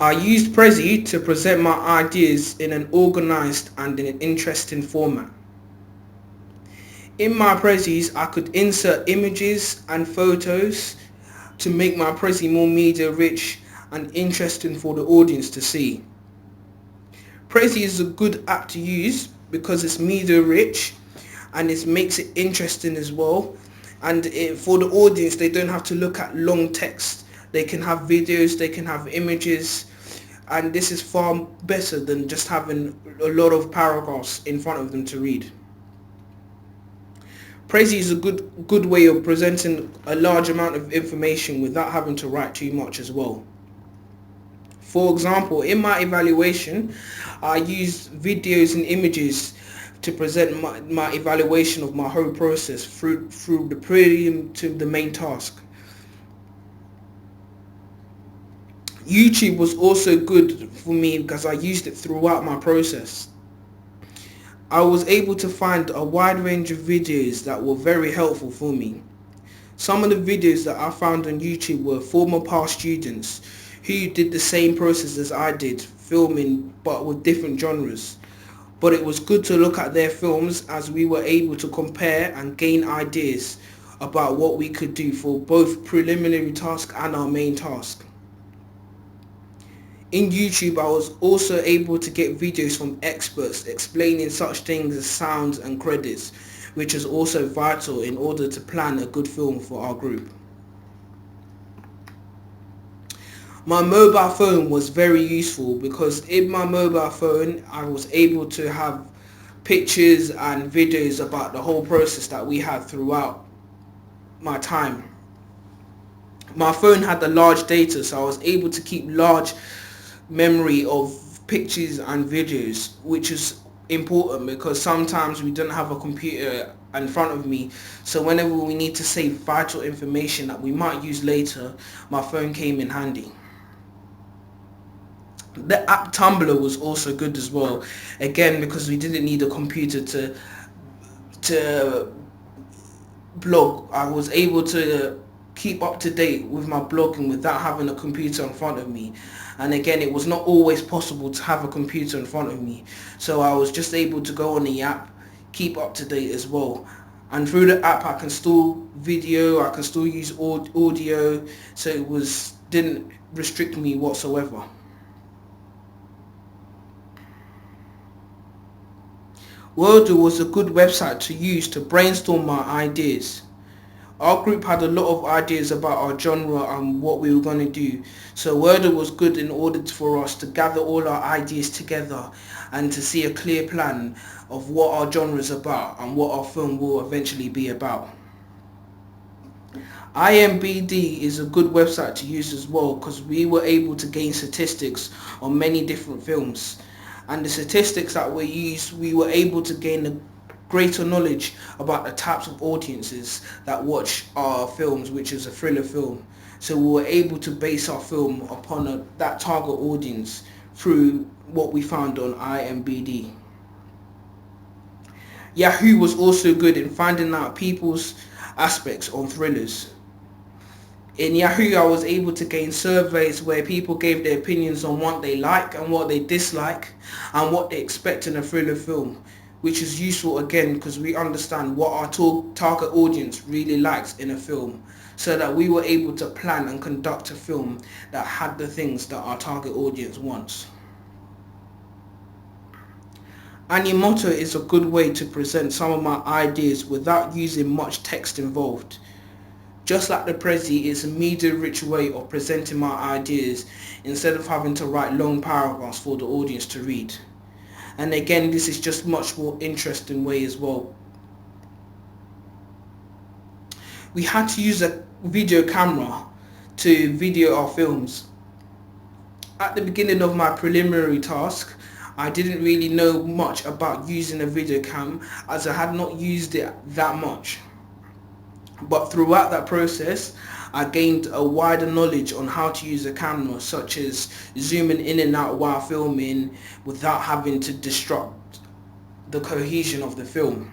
I used Prezi to present my ideas in an organized and in an interesting format. In my Prezis, I could insert images and photos to make my Prezi more media rich and interesting for the audience to see. Prezi is a good app to use because it's media rich and it makes it interesting as well. And for the audience, they don't have to look at long text. They can have videos, they can have images, and this is far better than just having a lot of paragraphs in front of them to read. Prezi is a good way of presenting a large amount of information without having to write too much as well. For example, in my evaluation, I used videos and images to present my evaluation of my whole process through the prelim to the main task. YouTube was also good for me because I used it throughout my process. I was able to find a wide range of videos that were very helpful for me. Some of the videos that I found on YouTube were former past students who did the same process as I did, filming but with different genres. But it was good to look at their films as we were able to compare and gain ideas about what we could do for both preliminary task and our main task. In YouTube, I was also able to get videos from experts explaining such things as sounds and credits, which is also vital in order to plan a good film for our group. My mobile phone was very useful because in my mobile phone I was able to have pictures and videos about the whole process that we had throughout my time. My phone had the large data, so I was able to keep large memory of pictures and videos, which is important because sometimes we don't have a computer in front of me, so whenever we need to save vital information that we might use later, my phone came in handy. The app Tumblr was also good as well, again because we didn't need a computer to blog. I was able to keep up to date with my blogging without having a computer in front of me, and again it was not always possible to have a computer in front of me, so I was just able to go on the app, keep up to date as well. And through the app I can store video, I can still use audio, so it was didn't restrict me whatsoever. Wordle was a good website to use to brainstorm my ideas. Our group had a lot of ideas about our genre and what we were going to do, so Wordle was good in order for us to gather all our ideas together and to see a clear plan of what our genre is about and what our film will eventually be about. IMBD is a good website to use as well because we were able to gain statistics on many different films, and the statistics that we used, we were able to gain a greater knowledge about the types of audiences that watch our films, which is a thriller film. So we were able to base our film upon that target audience through what we found on IMBD. Yahoo was also good in finding out people's aspects on thrillers. In Yahoo, I was able to gain surveys where people gave their opinions on what they like and what they dislike and what they expect in a thriller film, which is useful again because we understand what our target audience really likes in a film, so that we were able to plan and conduct a film that had the things that our target audience wants. Animoto is a good way to present some of my ideas without using much text involved. Just like the Prezi, it's a media-rich way of presenting my ideas instead of having to write long paragraphs for the audience to read. And again, this is just much more interesting way as well. We had to use a video camera to video our films. At the beginning of my preliminary task, I didn't really know much about using a video cam as I had not used it that much. But throughout that process, I gained a wider knowledge on how to use a camera, such as zooming in and out while filming without having to disrupt the cohesion of the film.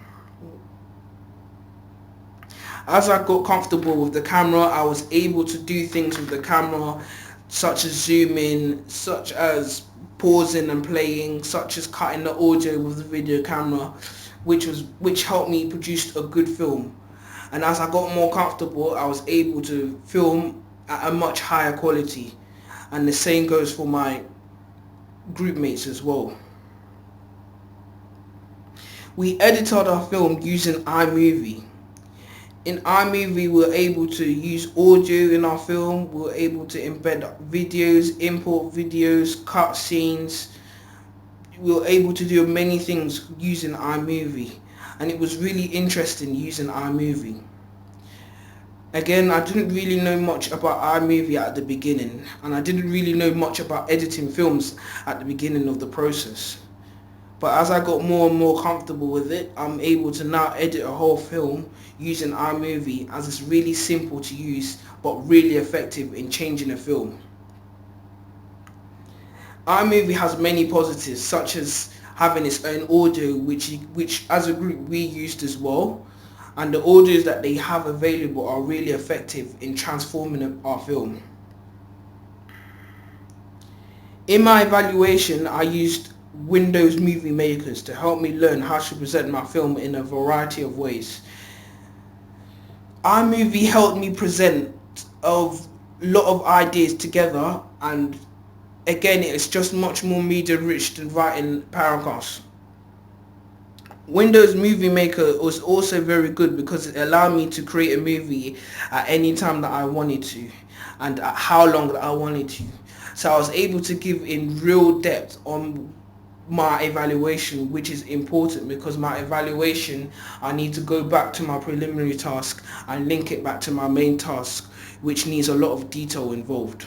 As I got comfortable with the camera, I was able to do things with the camera such as zooming, such as pausing and playing, such as cutting the audio with the video camera, which helped me produce a good film. And as I got more comfortable, I was able to film at a much higher quality. And the same goes for my group mates as well. We edited our film using iMovie. In iMovie, we were able to use audio in our film. We were able to embed videos, import videos, cut scenes. We were able to do many things using iMovie, and it was really interesting using iMovie. Again, I didn't really know much about iMovie at the beginning, and I didn't really know much about editing films at the beginning of the process. But as I got more and more comfortable with it, I'm able to now edit a whole film using iMovie, as it's really simple to use but really effective in changing a film. iMovie has many positives, such as having its own audio, which as a group we used as well, and the audios that they have available are really effective in transforming our film. In my evaluation, I used Windows Movie Makers to help me learn how to present my film in a variety of ways. iMovie helped me present a lot of ideas together, and again, it's just much more media rich than writing paragraphs. Windows Movie Maker was also very good because it allowed me to create a movie at any time that I wanted to and at how long that I wanted to. So I was able to give in real depth on my evaluation, which is important because my evaluation, I need to go back to my preliminary task and link it back to my main task, which needs a lot of detail involved.